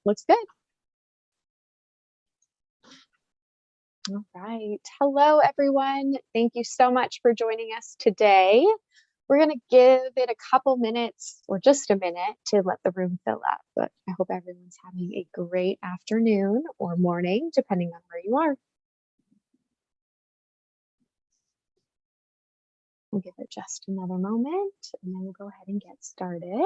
Looks good. All right. Hello, everyone. Thank you so much for joining us today. We're going to give it a couple minutes or just a minute to let the room fill up, but I hope everyone's having a great afternoon or morning, depending on where you are. We'll give it just another moment and then we'll go ahead and get started.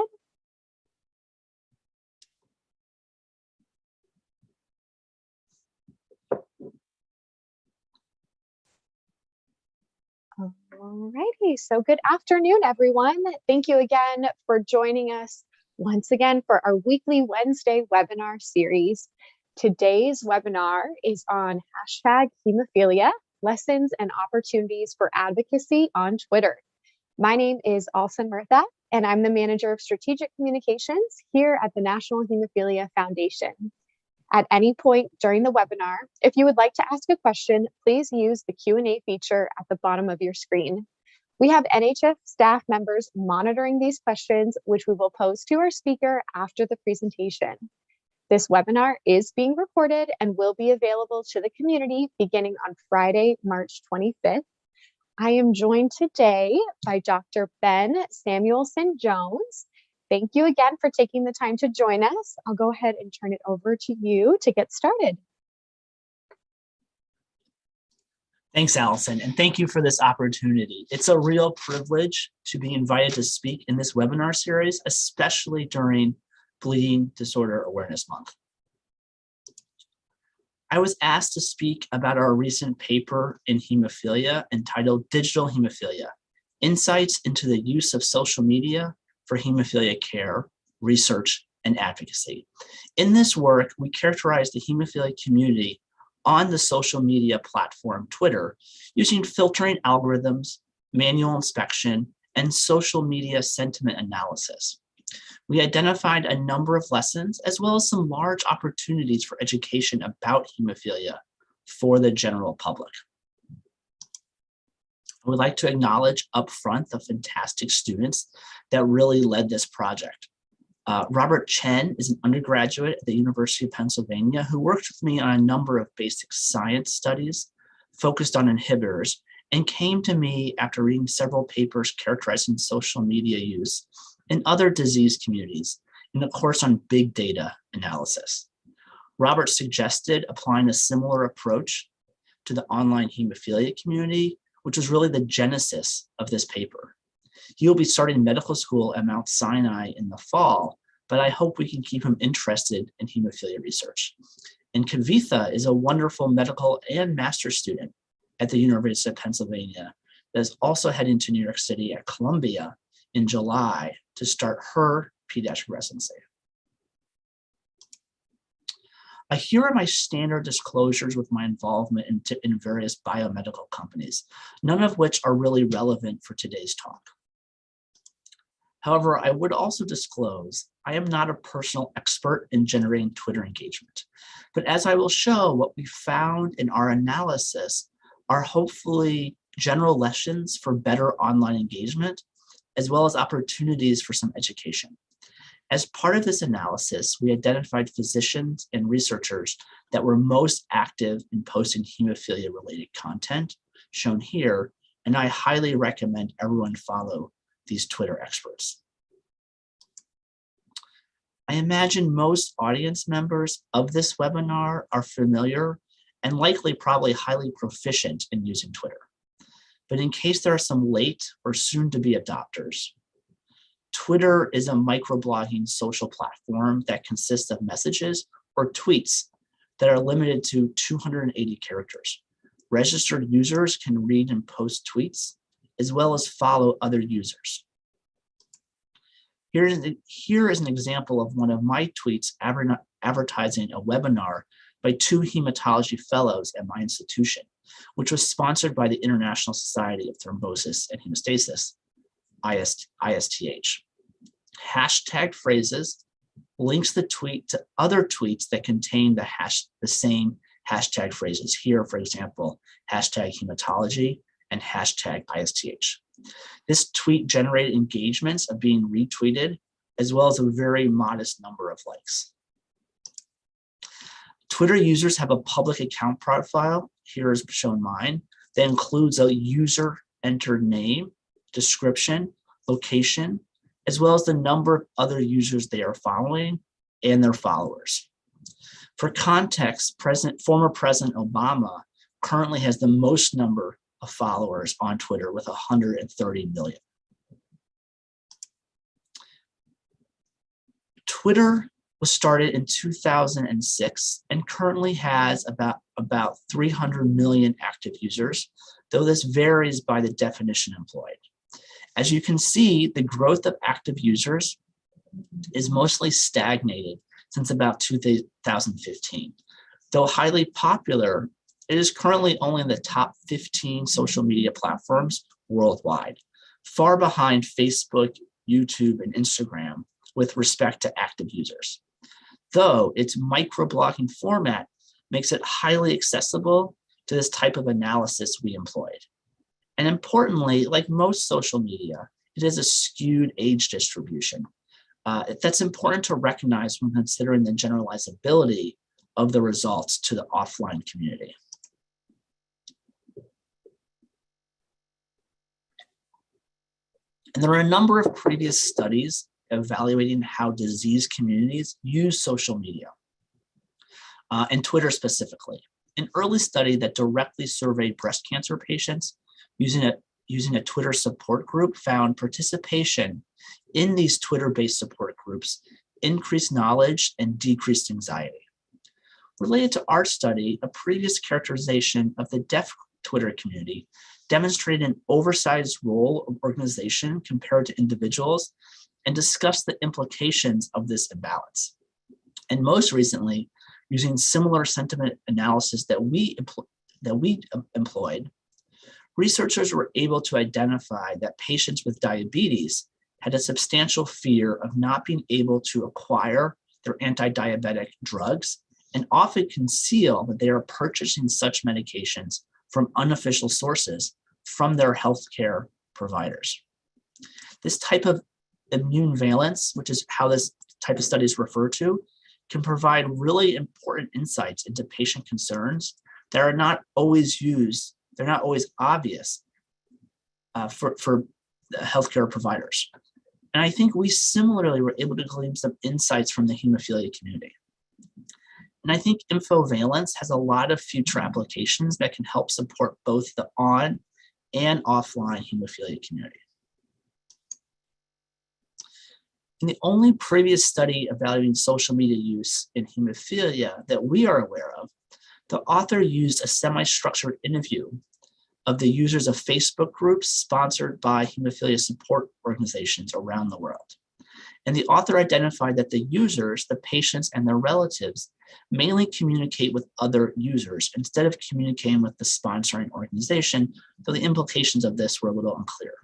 Alrighty, so good afternoon, everyone. Thank you again for joining us once again for our weekly Wednesday webinar series. Today's webinar is on #Hemophilia, Lessons and Opportunities for Advocacy on Twitter. My name is Alson Murtha, and I'm the Manager of Strategic Communications here at the National Hemophilia Foundation. At any point during the webinar, if you would like to ask a question, please use the Q&A feature at the bottom of your screen. We have NHF staff members monitoring these questions, which we will pose to our speaker after the presentation. This webinar is being recorded and will be available to the community beginning on Friday, March 25th. I am joined today by Dr. Ben Samuelson-Jones. Thank you again for taking the time to join us. I'll go ahead and turn it over to you to get started. Thanks, Allison, and thank you for this opportunity. It's a real privilege to be invited to speak in this webinar series, especially during Bleeding Disorder Awareness Month. I was asked to speak about our recent paper in Hemophilia entitled Digital Hemophilia: Insights into the Use of Social Media for Hemophilia Care, Research, and Advocacy. In this work, we characterize the hemophilia community on the social media platform Twitter using filtering algorithms, manual inspection, and social media sentiment analysis. We identified a number of lessons as well as some large opportunities for education about hemophilia for the general public. I would like to acknowledge upfront the fantastic students that really led this project. Robert Chen is an undergraduate at the University of Pennsylvania who worked with me on a number of basic science studies focused on inhibitors and came to me after reading several papers characterizing social media use in other disease communities in a course on big data analysis. Robert suggested applying a similar approach to the online hemophilia community, which was really the genesis of this paper. He will be starting medical school at Mount Sinai in the fall, but I hope we can keep him interested in hemophilia research. And Kavitha is a wonderful medical and master's student at the University of Pennsylvania that is also heading to New York City at Columbia in July to start her pediatric residency. Here are my standard disclosures with my involvement in various biomedical companies, none of which are really relevant for today's talk. However, I would also disclose I am not a personal expert in generating Twitter engagement, but as I will show, what we found in our analysis are hopefully general lessons for better online engagement, as well as opportunities for some education. As part of this analysis, we identified physicians and researchers that were most active in posting hemophilia-related content, shown here, and I highly recommend everyone follow these Twitter experts. I imagine most audience members of this webinar are familiar and likely probably highly proficient in using Twitter. But in case there are some late or soon-to-be adopters, Twitter is a microblogging social platform that consists of messages or tweets that are limited to 280 characters. Registered users can read and post tweets, as well as follow other users. Here is an example of one of my tweets advertising a webinar by 2 hematology fellows at my institution, which was sponsored by the International Society of Thrombosis and Hemostasis, ISTH. Hashtag phrases links the tweet to other tweets that contain the same hashtag phrases. Here, for example, hashtag hematology and hashtag ISTH. This tweet generated engagements of being retweeted, as well as a very modest number of likes. Twitter users have a public account profile. Here is shown mine. That includes a user entered name, description, location, as well as the number of other users they are following and their followers. For context, former President Obama currently has the most number of followers on Twitter with 130 million. Twitter was started in 2006 and currently has about 300 million active users, though this varies by the definition employed. As you can see, the growth of active users is mostly stagnated since about 2015. Though highly popular, it is currently only in the top 15 social media platforms worldwide, far behind Facebook, YouTube, and Instagram with respect to active users. Though its microblogging format makes it highly accessible to this type of analysis we employed. And importantly, like most social media, it is a skewed age distribution. That's important to recognize when considering the generalizability of the results to the offline community. And there are a number of previous studies evaluating how disease communities use social media, and Twitter specifically. An early study that directly surveyed breast cancer patients using a Twitter support group found participation in these Twitter-based support groups increased knowledge and decreased anxiety. Related to our study, a previous characterization of the deaf Twitter community demonstrated an oversized role of organization compared to individuals and discussed the implications of this imbalance. And most recently, using similar sentiment analysis that we employed, researchers were able to identify that patients with diabetes had a substantial fear of not being able to acquire their anti-diabetic drugs and often conceal that they are purchasing such medications from unofficial sources from their healthcare providers. This type of immune valence, which is how this type of studies refer to, can provide really important insights into patient concerns that are not always used, they're not always obvious for the healthcare providers. And I think we similarly were able to glean some insights from the hemophilia community. And I think infovalence has a lot of future applications that can help support both the on and offline hemophilia community. In the only previous study evaluating social media use in hemophilia that we are aware of, the author used a semi-structured interview of the users of Facebook groups sponsored by hemophilia support organizations around the world. And the author identified that the users, the patients, and their relatives mainly communicate with other users instead of communicating with the sponsoring organization, though the implications of this were a little unclear.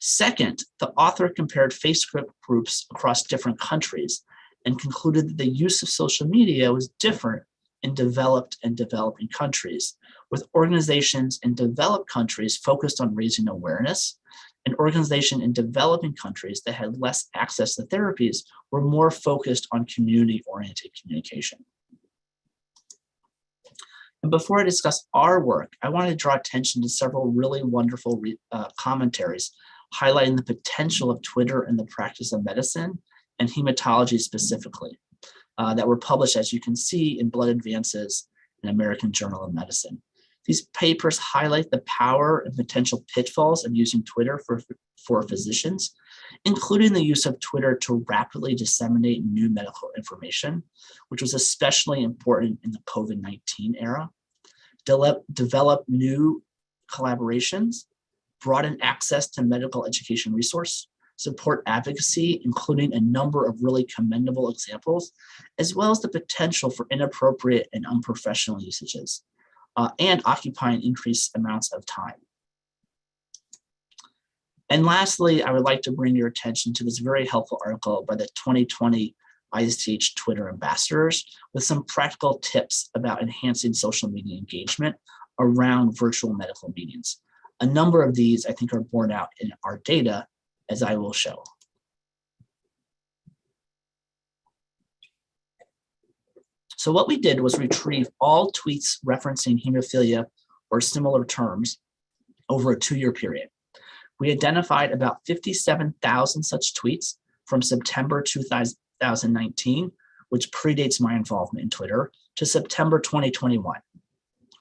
Second, the author compared Facebook groups across different countries and concluded that the use of social media was different in developed and developing countries, with organizations in developed countries focused on raising awareness, and organizations in developing countries that had less access to therapies were more focused on community-oriented communication. And before I discuss our work, I wanted to draw attention to several really wonderful commentaries highlighting the potential of Twitter in the practice of medicine and hematology specifically, that were published, as you can see, in Blood Advances in American Journal of Medicine. These papers highlight the power and potential pitfalls of using Twitter for physicians, including the use of Twitter to rapidly disseminate new medical information, which was especially important in the COVID-19 era, develop new collaborations, broaden access to medical education resource, support advocacy, including a number of really commendable examples, as well as the potential for inappropriate and unprofessional usages, and occupying increased amounts of time. And lastly, I would like to bring your attention to this very helpful article by the 2020 ISTH Twitter ambassadors with some practical tips about enhancing social media engagement around virtual medical meetings. A number of these, I think, are borne out in our data, as I will show. So what we did was retrieve all tweets referencing hemophilia or similar terms over a 2-year period. We identified about 57,000 such tweets from September 2019, which predates my involvement in Twitter, to September 2021.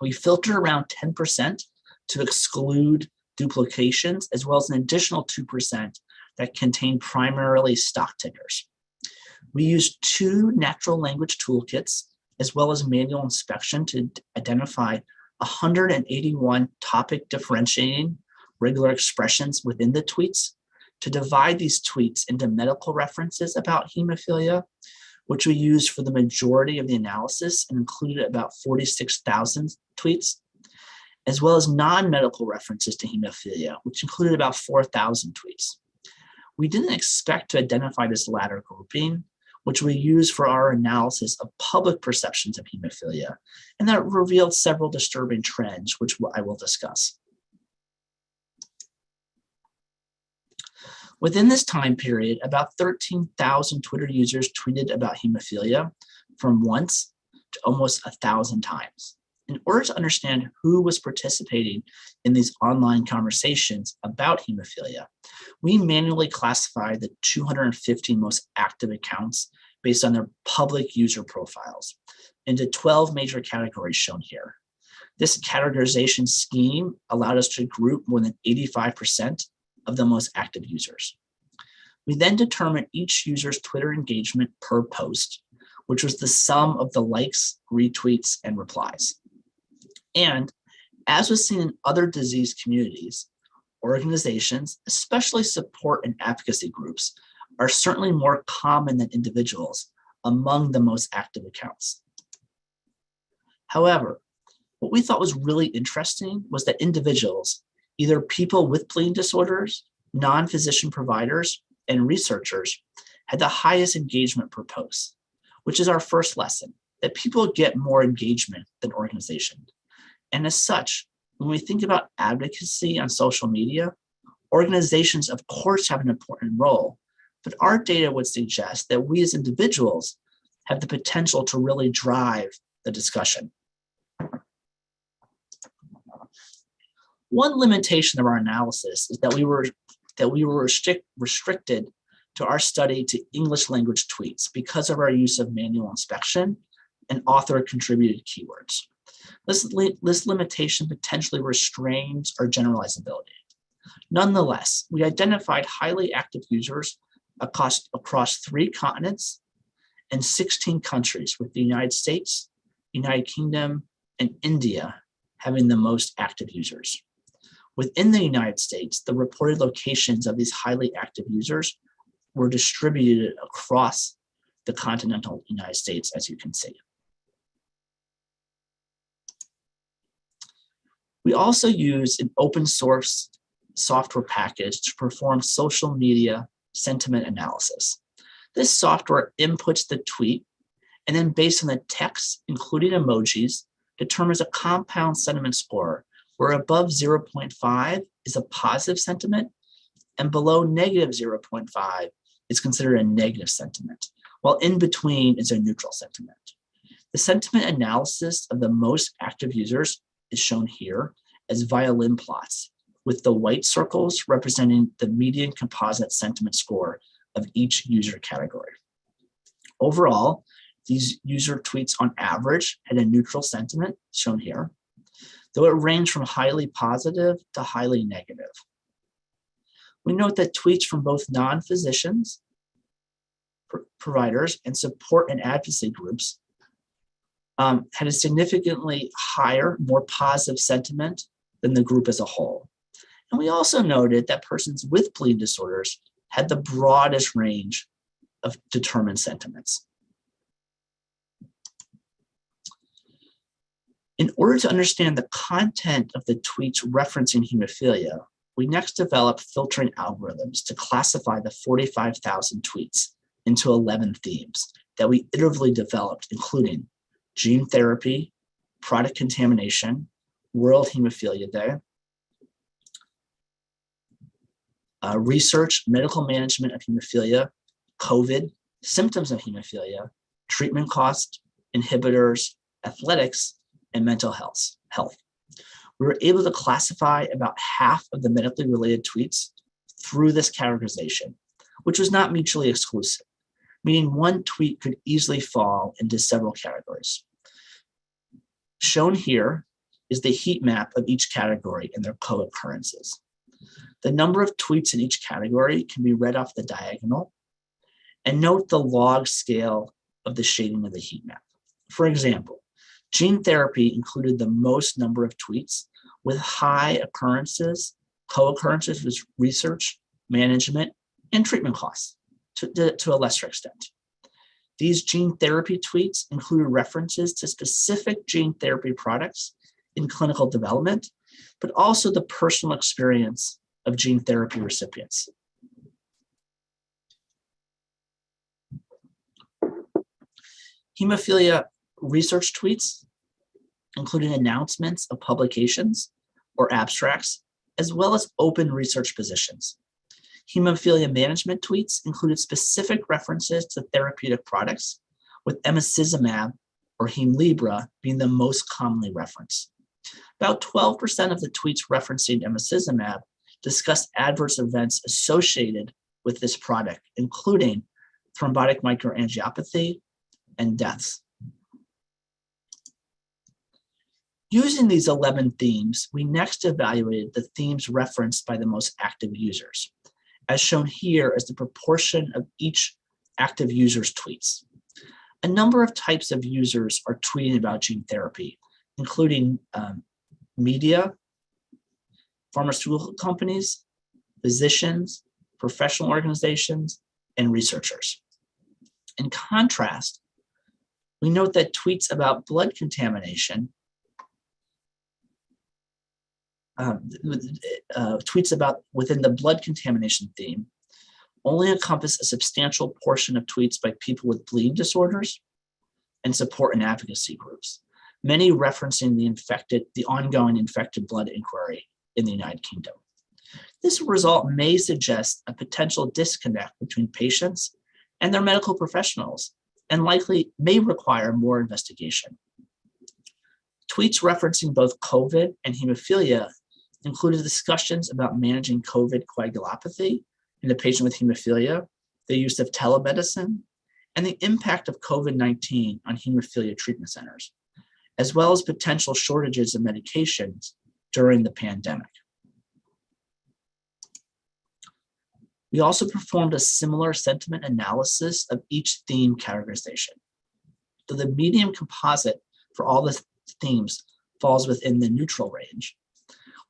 We filtered around 10% to exclude duplications, as well as an additional 2% that contain primarily stock tickers. We used 2 natural language toolkits, as well as manual inspection, to identify 181 topic differentiating regular expressions within the tweets, to divide these tweets into medical references about hemophilia, which we used for the majority of the analysis and included about 46,000 tweets, as well as non-medical references to hemophilia, which included about 4,000 tweets. We didn't expect to identify this latter grouping, which we used for our analysis of public perceptions of hemophilia, and that revealed several disturbing trends, which I will discuss. Within this time period, about 13,000 Twitter users tweeted about hemophilia, from once to almost 1,000 times. In order to understand who was participating in these online conversations about hemophilia, we manually classified the 250 most active accounts based on their public user profiles into 12 major categories shown here. This categorization scheme allowed us to group more than 85% of the most active users. We then determined each user's Twitter engagement per post, which was the sum of the likes, retweets, and replies. And as was seen in other disease communities, organizations, especially support and advocacy groups, are certainly more common than individuals among the most active accounts. However, what we thought was really interesting was that individuals, either people with bleeding disorders, non-physician providers, and researchers, had the highest engagement per post, which is our first lesson, that people get more engagement than organizations. And as such, when we think about advocacy on social media, organizations, of course, have an important role, but our data would suggest that we as individuals have the potential to really drive the discussion. One limitation of our analysis is that we were restricted to our study to English language tweets because of our use of manual inspection and author contributed keywords. This limitation potentially restrains our generalizability. Nonetheless, we identified highly active users across 3 continents and 16 countries, with the United States, United Kingdom, and India having the most active users. Within the United States, the reported locations of these highly active users were distributed across the continental United States, as you can see. We also use an open source software package to perform social media sentiment analysis. This software inputs the tweet and then, based on the text, including emojis, determines a compound sentiment score where above 0.5 is a positive sentiment and below negative 0.5 is considered a negative sentiment, while in between is a neutral sentiment. The sentiment analysis of the most active users is shown here as violin plots, with the white circles representing the median composite sentiment score of each user category. Overall, these user tweets on average had a neutral sentiment, shown here, though it ranged from highly positive to highly negative. We note that tweets from both non-physicians, providers, and support and advocacy groups had a significantly higher, more positive sentiment than the group as a whole. And we also noted that persons with bleeding disorders had the broadest range of determined sentiments. In order to understand the content of the tweets referencing hemophilia, we next developed filtering algorithms to classify the 45,000 tweets into 11 themes that we iteratively developed, including gene therapy, product contamination, World Hemophilia Day, research, medical management of hemophilia, COVID, symptoms of hemophilia, treatment cost, inhibitors, athletics, and mental health. We were able to classify about half of the medically related tweets through this categorization, which was not mutually exclusive, meaning one tweet could easily fall into several categories. Shown here is the heat map of each category and their co-occurrences. The number of tweets in each category can be read off the diagonal, and note the log scale of the shading of the heat map. For example, gene therapy included the most number of tweets with high occurrences, co-occurrences with research, management, and treatment costs to a lesser extent. These gene therapy tweets included references to specific gene therapy products in clinical development, but also the personal experience of gene therapy recipients. Hemophilia research tweets, including announcements of publications or abstracts, as well as open research positions. Hemophilia management tweets included specific references to therapeutic products, with emicizumab or Hemlibra being the most commonly referenced. About 12% of the tweets referencing emicizumab discussed adverse events associated with this product, including thrombotic microangiopathy and deaths. Using these 11 themes, we next evaluated the themes referenced by the most active users, as shown here as the proportion of each active user's tweets. A number of types of users are tweeting about gene therapy, including media, pharmaceutical companies, physicians, professional organizations, and researchers. In contrast, we note that tweets about blood contamination, tweets about within the blood contamination theme only encompass a substantial portion of tweets by people with bleeding disorders and support and advocacy groups, many referencing the ongoing infected blood inquiry in the United Kingdom. This result may suggest a potential disconnect between patients and their medical professionals, and likely may require more investigation. Tweets referencing both COVID and hemophilia included discussions about managing COVID coagulopathy in a patient with hemophilia, the use of telemedicine, and the impact of COVID-19 on hemophilia treatment centers, as well as potential shortages of medications during the pandemic. We also performed a similar sentiment analysis of each theme categorization. Though the median composite for all the themes falls within the neutral range,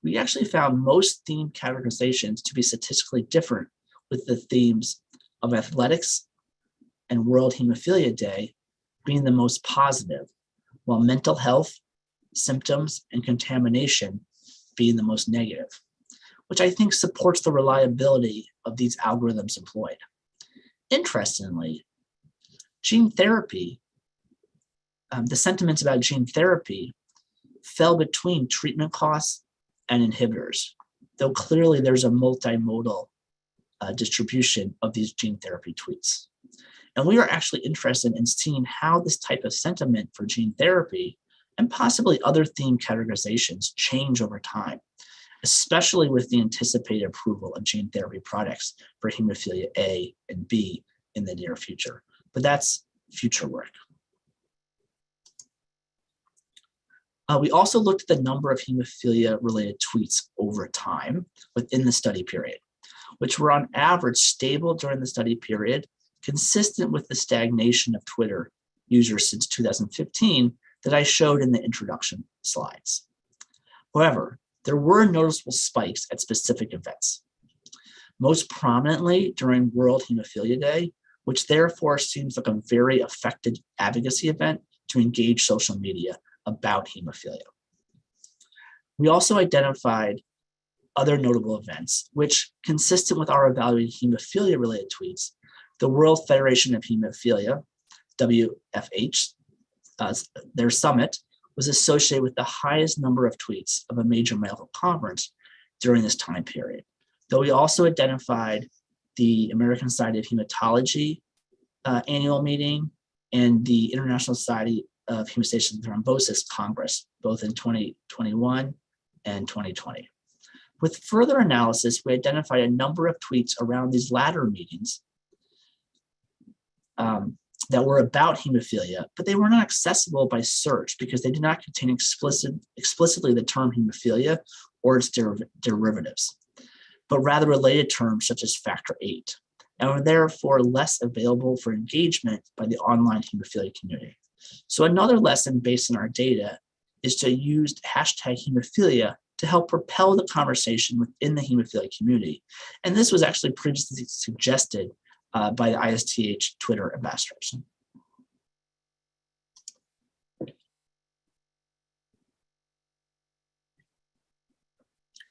we actually found most theme categorizations to be statistically different, with the themes of athletics and World Hemophilia Day being the most positive, while mental health, symptoms, and contamination being the most negative, which I think supports the reliability of these algorithms employed. Interestingly, gene therapy, the sentiments about gene therapy fell between treatment costs and inhibitors, though clearly there's a multimodal distribution of these gene therapy tweets. And we are actually interested in seeing how this type of sentiment for gene therapy and possibly other theme categorizations change over time, especially with the anticipated approval of gene therapy products for hemophilia A and B in the near future. But that's future work. We also looked at the number of hemophilia-related tweets over time within the study period, which were on average stable during the study period, consistent with the stagnation of Twitter users since 2015 that I showed in the introduction slides. However, there were noticeable spikes at specific events, most prominently during World Hemophilia Day, which therefore seems like a very effective advocacy event to engage social media about hemophilia. We also identified other notable events, which, consistent with our evaluating hemophilia-related tweets, the World Federation of Hemophilia, WFH, their summit, was associated with the highest number of tweets of a major medical conference during this time period. Though we also identified the American Society of Hematology annual meeting and the International Society of Hemostasis and Thrombosis Congress, both in 2021 and 2020. With further analysis, we identified a number of tweets around these latter meetings that were about hemophilia, but they were not accessible by search because they did not contain explicitly the term hemophilia or its derivatives, but rather related terms such as factor VIII, and were therefore less available for engagement by the online hemophilia community. So another lesson based on our data is to use hashtag hemophilia to help propel the conversation within the hemophilia community. And this was actually previously suggested by the ISTH Twitter ambassadors.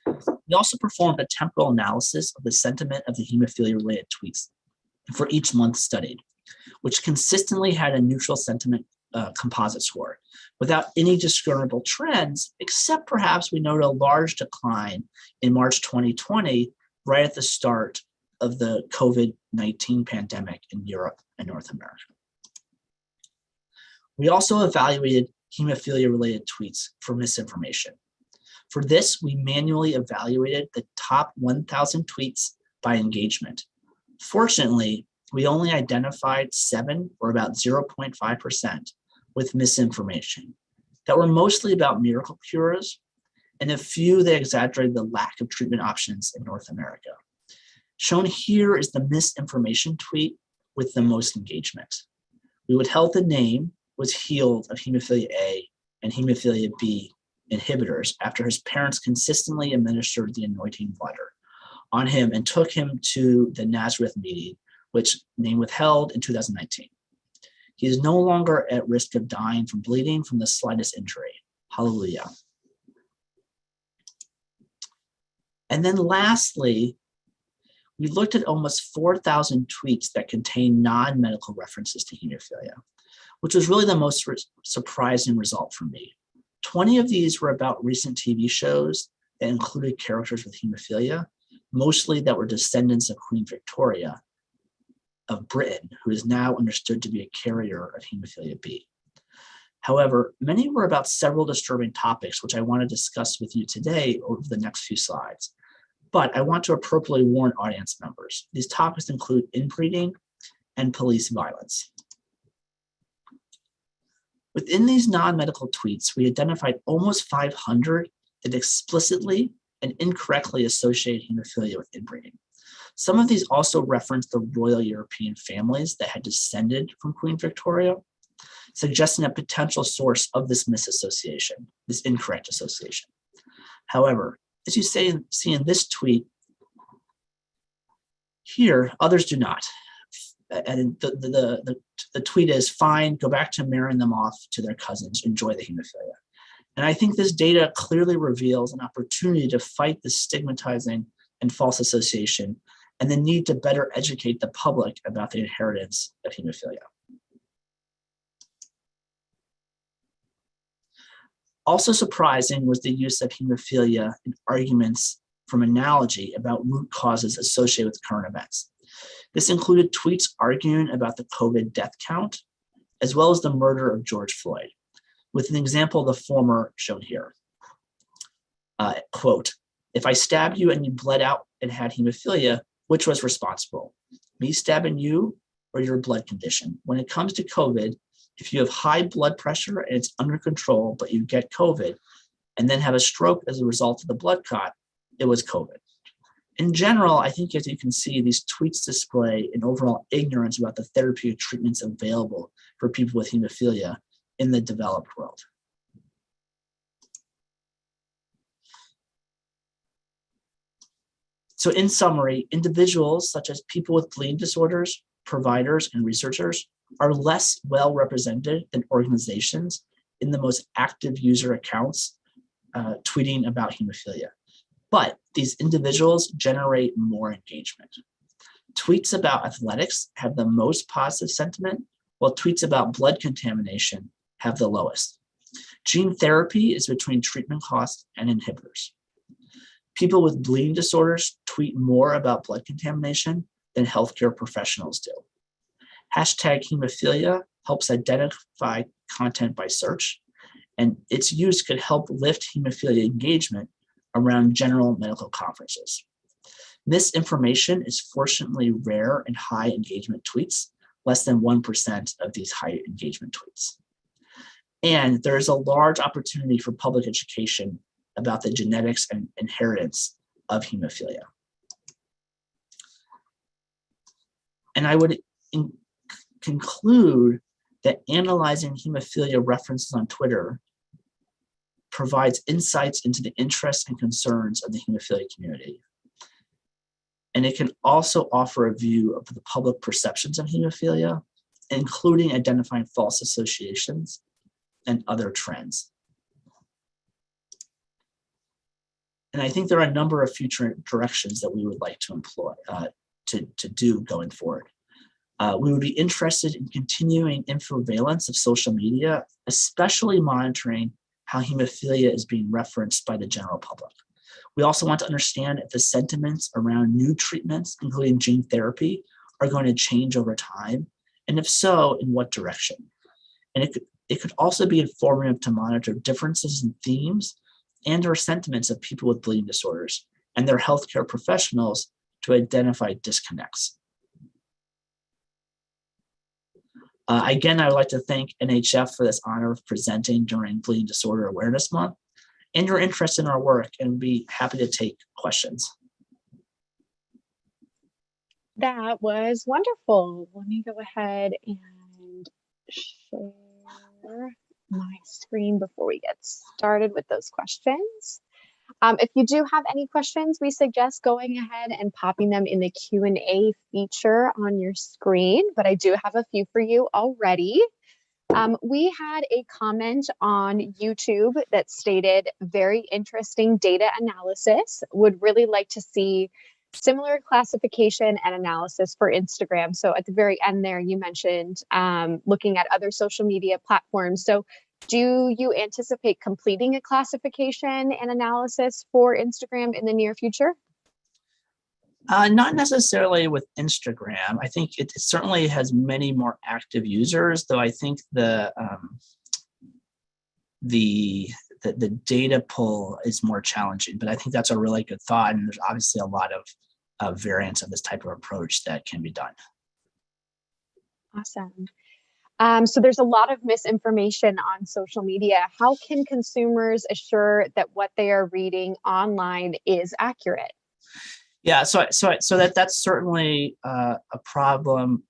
We also performed a temporal analysis of the sentiment of the hemophilia-related tweets for each month studied, which consistently had a neutral sentiment composite score without any discernible trends, except perhaps we noted a large decline in March 2020, right at the start of the COVID-19 pandemic in Europe and North America. We also evaluated hemophilia-related tweets for misinformation. For this, we manually evaluated the top 1,000 tweets by engagement. Fortunately, we only identified 7, or about 0.5%, with misinformation that were mostly about miracle cures, and a few that exaggerated the lack of treatment options in North America. Shown here is the misinformation tweet with the most engagement. We would help the name was healed of hemophilia A and hemophilia B inhibitors after his parents consistently administered the anointing water on him and took him to the Nazareth meeting, which name withheld in 2019. He is no longer at risk of dying from bleeding from the slightest injury. Hallelujah. And then lastly, we looked at almost 4,000 tweets that contain non-medical references to hemophilia, which was really the most surprising result for me. 20 of these were about recent TV shows that included characters with hemophilia, mostly that were descendants of Queen Victoria of Britain, who is now understood to be a carrier of hemophilia B. However, many were about several disturbing topics, which I want to discuss with you today over the next few slides. But I want to appropriately warn audience members. These topics include inbreeding and police violence. Within these non-medical tweets, we identified almost 500 that explicitly and incorrectly associated hemophilia with inbreeding. Some of these also referenced the royal European families that had descended from Queen Victoria, suggesting a potential source of this misassociation, this incorrect association. However, as you see in this tweet here, others do not. And the tweet is, fine, go back to marrying them off to their cousins, enjoy the hemophilia. And I think this data clearly reveals an opportunity to fight the stigmatizing and false association and the need to better educate the public about the inheritance of hemophilia. Also surprising was the use of hemophilia in arguments from Analogy about root causes associated with current events. This included tweets arguing about the COVID death count, as well as the murder of George Floyd, with an example of the former shown here. Quote, if I stabbed you and you bled out and had hemophilia, which was responsible? Me stabbing you or your blood condition? When it comes to COVID, if you have high blood pressure and it's under control, but you get COVID and then have a stroke as a result of the blood clot, it was COVID. In general, I think as you can see, these tweets display an overall ignorance about the therapeutic treatments available for people with hemophilia in the developed world. So in summary, individuals such as people with bleeding disorders, providers, and researchers are less well represented than organizations in the most active user accounts tweeting about hemophilia. But these individuals generate more engagement. Tweets about athletics have the most positive sentiment, while tweets about blood contamination have the lowest. Gene therapy is between treatment costs and inhibitors. People with bleeding disorders tweet more about blood contamination than healthcare professionals do. Hashtag hemophilia helps identify content by search, and its use could help lift hemophilia engagement around general medical conferences. Misinformation is fortunately rare in high engagement tweets, less than 1% of these high engagement tweets. And there is a large opportunity for public education about the genetics and inheritance of hemophilia. And I would conclude that analyzing hemophilia references on Twitter provides insights into the interests and concerns of the hemophilia community. And it can also offer a view of the public perceptions of hemophilia, including identifying false associations and other trends. And I think there are a number of future directions that we would like to employ, to do going forward. We would be interested in continuing influence of social media, especially monitoring how hemophilia is being referenced by the general public. We also want to understand if the sentiments around new treatments, including gene therapy, are going to change over time, and if so, in what direction. And it could also be informative to monitor differences in themes and or sentiments of people with bleeding disorders and their healthcare professionals to identify disconnects. Again, I would like to thank NHF for this honor of presenting during Bleeding Disorder Awareness Month and your interest in our work, and be happy to take questions. That was wonderful. Let me go ahead and share my screen before we get started with those questions. If you do have any questions, we suggest going ahead and popping them in the Q&A feature on your screen, but I do have a few for you already. We had a comment on YouTube that stated, very interesting data analysis, would really like to see similar classification and analysis for Instagram. So at the very end there, you mentioned looking at other social media platforms. So do you anticipate completing a classification and analysis for Instagram in the near future? Not necessarily with Instagram. I think it certainly has many more active users, though I think the data pull is more challenging. But I think that's a really good thought, and there's obviously a lot of variants of this type of approach that can be done. Awesome. So there's a lot of misinformation on social media. How can consumers assure that what they are reading online is accurate? Yeah, so that's certainly a problem.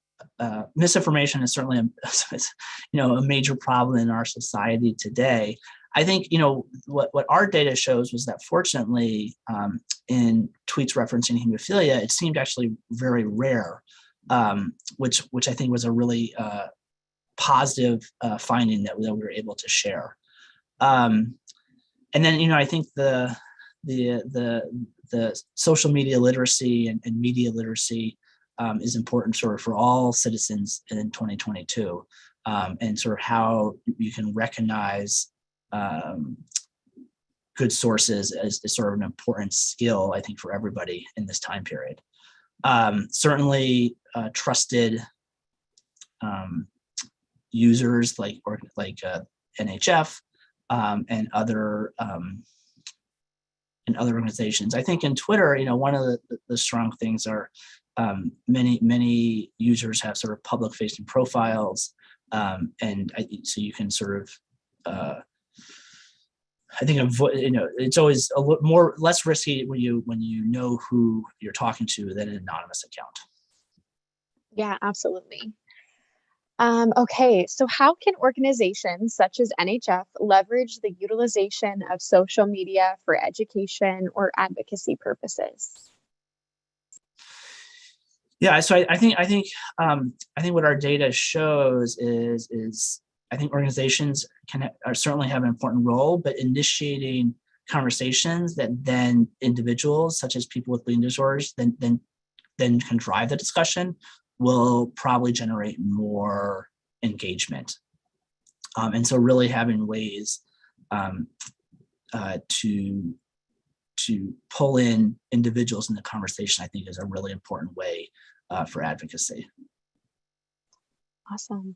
Misinformation is certainly a major problem in our society today. I think what our data shows was that fortunately in tweets referencing hemophilia, it seemed actually very rare, which I think was a really positive finding that we were able to share. And then I think the social media literacy and media literacy is important sort of for all citizens in 2022, and sort of how you can recognize good sources as sort of an important skill, I think, for everybody in this time period. Certainly trusted users like NHF and other organizations. I think in Twitter, one of the strong things are many users have sort of public-facing profiles, and so you can sort of I think it's always less risky when you know who you're talking to than an anonymous account. Yeah, absolutely. Okay, so how can organizations such as NHF leverage the utilization of social media for education or advocacy purposes? Yeah, so I think what our data shows is I think organizations certainly have an important role, but initiating conversations that then individuals, such as people with bleeding disorders, then can drive the discussion, will probably generate more engagement. And so really having ways to pull in individuals in the conversation, I think, is a really important way for advocacy. Awesome.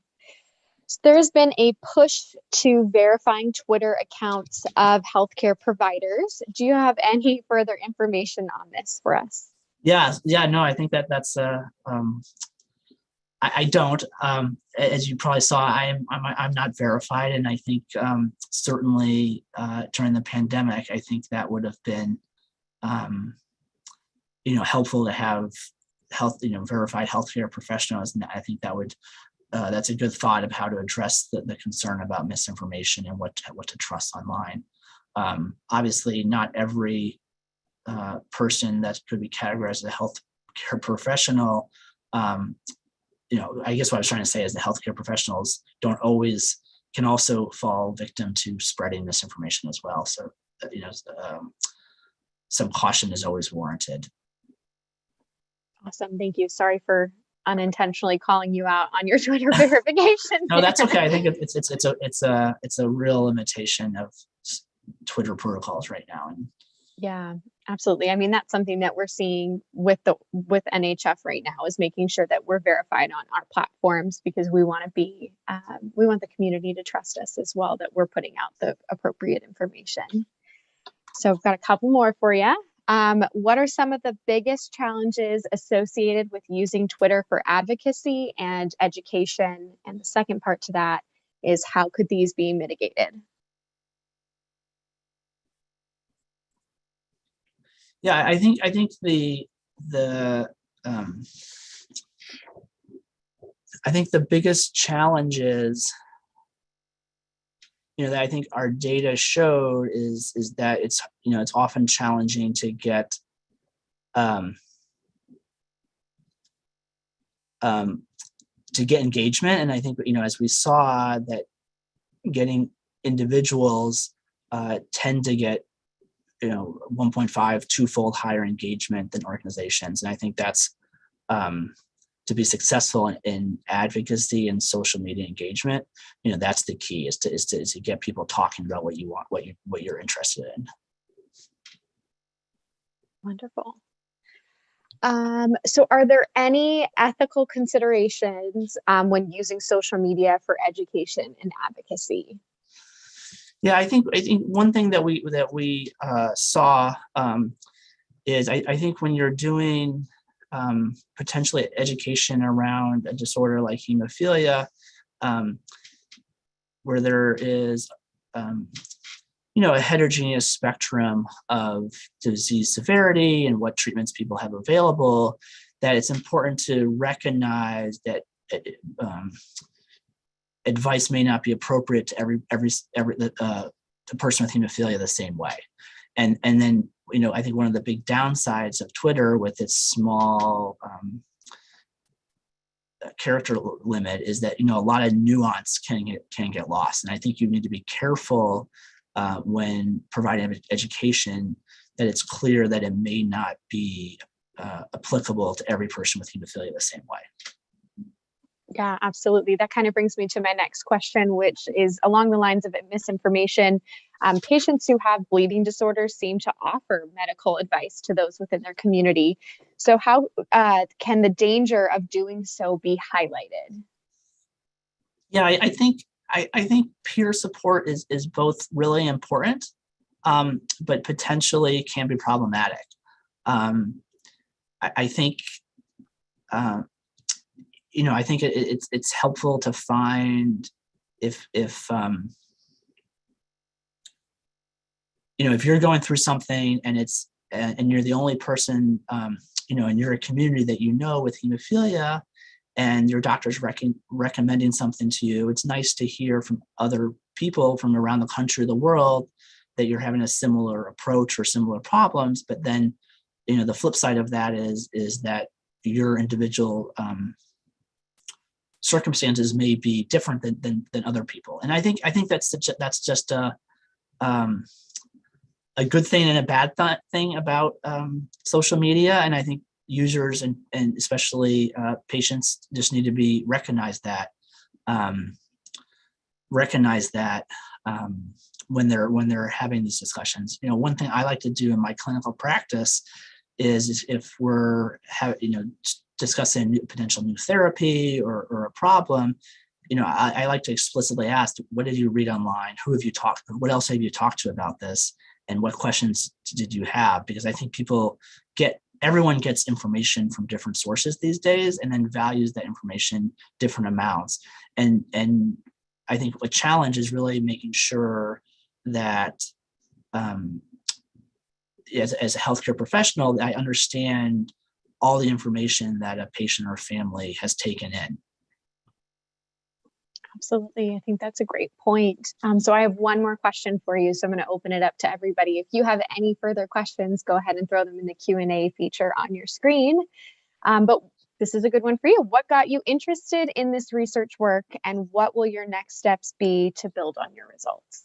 There's been a push to verifying Twitter accounts of healthcare providers. Do you have any further information on this for us? Yeah, no, I think that's I don't. As you probably saw, I'm not verified, and I think certainly during the pandemic, I think that would have been helpful to have verified healthcare professionals, and I think that's a good thought of how to address the concern about misinformation and what to trust online. Obviously, not every person that could be categorized as a healthcare professional. I guess what I was trying to say is the healthcare professionals can also fall victim to spreading misinformation as well. So, some caution is always warranted. Awesome. Thank you. Sorry for unintentionally calling you out on your Twitter verification. No, that's okay. I think it's a real limitation of Twitter protocols right now. And yeah, absolutely. I mean, that's something that we're seeing with NHF right now, is making sure that we're verified on our platforms, because we want the community to trust us as well, that we're putting out the appropriate information. So I've got a couple more for you. What are some of the biggest challenges associated with using Twitter for advocacy and education? And the second part to that is, how could these be mitigated? Yeah, I think the I think the biggest challenge is, that I think our data showed is that it's often challenging to get engagement. And I think, as we saw, that getting individuals tend to get 1.5, twofold higher engagement than organizations. And I think that's to be successful in advocacy and social media engagement. That's the key, is to get people talking about what you want, what you're interested in. Wonderful. So are there any ethical considerations when using social media for education and advocacy? Yeah, I think one thing that we saw is I think when you're doing potentially education around a disorder like hemophilia, where there is a heterogeneous spectrum of disease severity and what treatments people have available, that it's important to recognize that advice may not be appropriate to every the person with hemophilia the same way. And then, I think one of the big downsides of Twitter, with its small character limit, is that, a lot of nuance can get lost. And I think you need to be careful when providing education, that it's clear that it may not be applicable to every person with hemophilia the same way. Yeah, absolutely. That kind of brings me to my next question, which is along the lines of misinformation. Patients who have bleeding disorders seem to offer medical advice to those within their community. So how can the danger of doing so be highlighted? Yeah, I think peer support is both really important, but potentially can be problematic. I think I think it's helpful to find if if you're going through something and you're the only person in your community that with hemophilia, and your doctor's recommending something to you, it's nice to hear from other people from around the country or the world that you're having a similar approach or similar problems. But then, the flip side of that is that your individual circumstances may be different than other people. And I think that's just a good thing and a bad thing about social media. And I think users and especially patients just need to recognize that when they're having these discussions. One thing I like to do in my clinical practice is if we're discussing potential new therapy or a problem, I like to explicitly ask, what did you read online? Who have you talked to? What else have you talked to about this? And what questions did you have? Because I think everyone gets information from different sources these days and then values that information different amounts. And I think a challenge is really making sure that as a healthcare professional, I understand all the information that a patient or family has taken in. Absolutely. I think that's a great point. So I have one more question for you. So I'm going to open it up to everybody. If you have any further questions, go ahead and throw them in the Q&A feature on your screen. But this is a good one for you. What got you interested in this research work, and what will your next steps be to build on your results?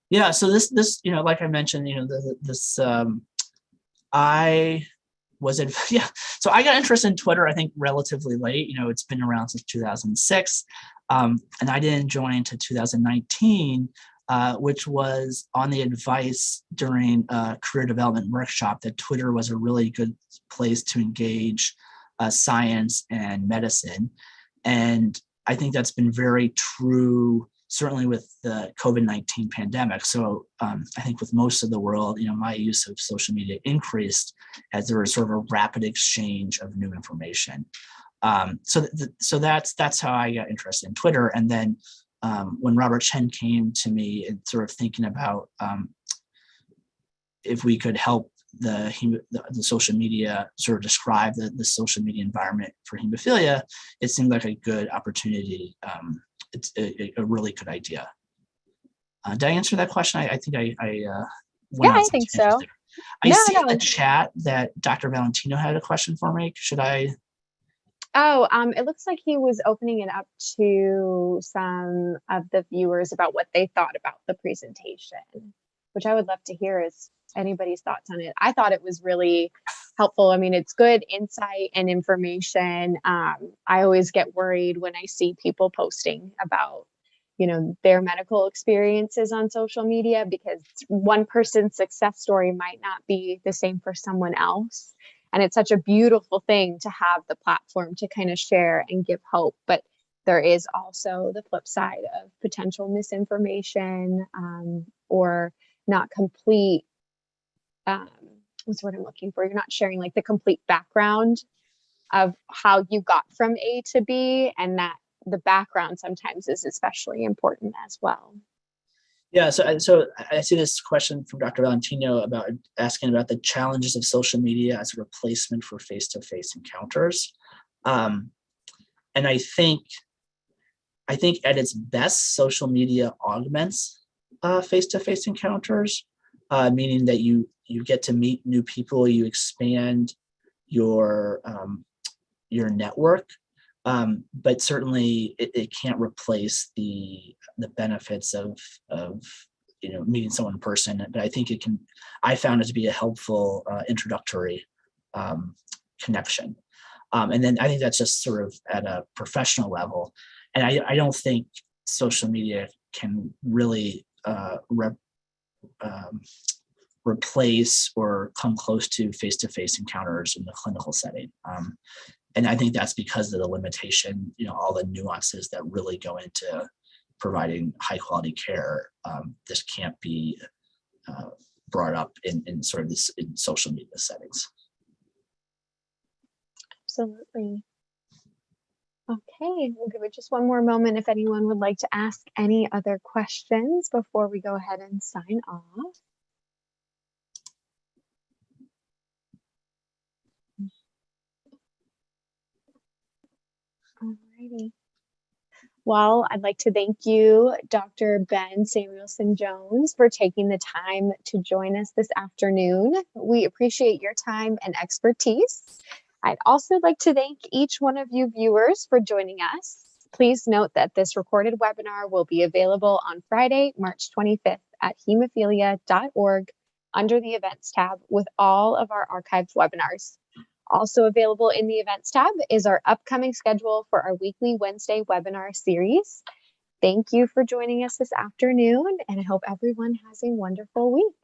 Yeah, so this like I mentioned, I so I got interested in Twitter, I think, relatively late. It's been around since 2006, and I didn't join until 2019, which was on the advice during a career development workshop that Twitter was a really good place to engage science and medicine. And I think that's been very true, certainly with the COVID-19 pandemic. So I think with most of the world, my use of social media increased as there was sort of a rapid exchange of new information. So that's how I got interested in Twitter. And then when Robert Chen came to me and sort of thinking about if we could help the social media sort of describe the social media environment for hemophilia, it seemed like a good opportunity. It's a really good idea. Did I answer that question? I think I went I think so. There. I see in the chat that Dr. Valentino had a question for me. Should I? Oh, it looks like he was opening it up to some of the viewers about what they thought about the presentation, which I would love to hear is anybody's thoughts on it. I thought it was really helpful. I mean, it's good insight and information. I always get worried when I see people posting about, their medical experiences on social media, because one person's success story might not be the same for someone else. And it's such a beautiful thing to have the platform to kind of share and give hope. But there is also the flip side of potential misinformation or not complete, what's what I'm looking for? You're not sharing like the complete background of how you got from A to B, and that the background sometimes is especially important as well. Yeah, so I see this question from Dr. Valentino about asking about the challenges of social media as a replacement for face-to-face encounters. And I think at its best, social media augments face-to-face encounters, meaning that you get to meet new people, you expand your network. But certainly it can't replace the benefits of meeting someone in person. But I think I found it to be a helpful introductory connection. And then I think that's just sort of at a professional level. And I don't think social media can really replace or come close to face-to-face encounters in the clinical setting. And I think that's because of the limitation, all the nuances that really go into providing high quality care. This can't be brought up in sort of this in social media settings. Absolutely. Okay, we'll give it just one more moment if anyone would like to ask any other questions before we go ahead and sign off. Alrighty. Well, I'd like to thank you, Dr. Ben Samuelson-Jones, for taking the time to join us this afternoon. We appreciate your time and expertise. I'd also like to thank each one of you viewers for joining us. Please note that this recorded webinar will be available on Friday, March 25th at hemophilia.org under the Events tab with all of our archived webinars. Also available in the Events tab is our upcoming schedule for our weekly Wednesday webinar series. Thank you for joining us this afternoon, and I hope everyone has a wonderful week.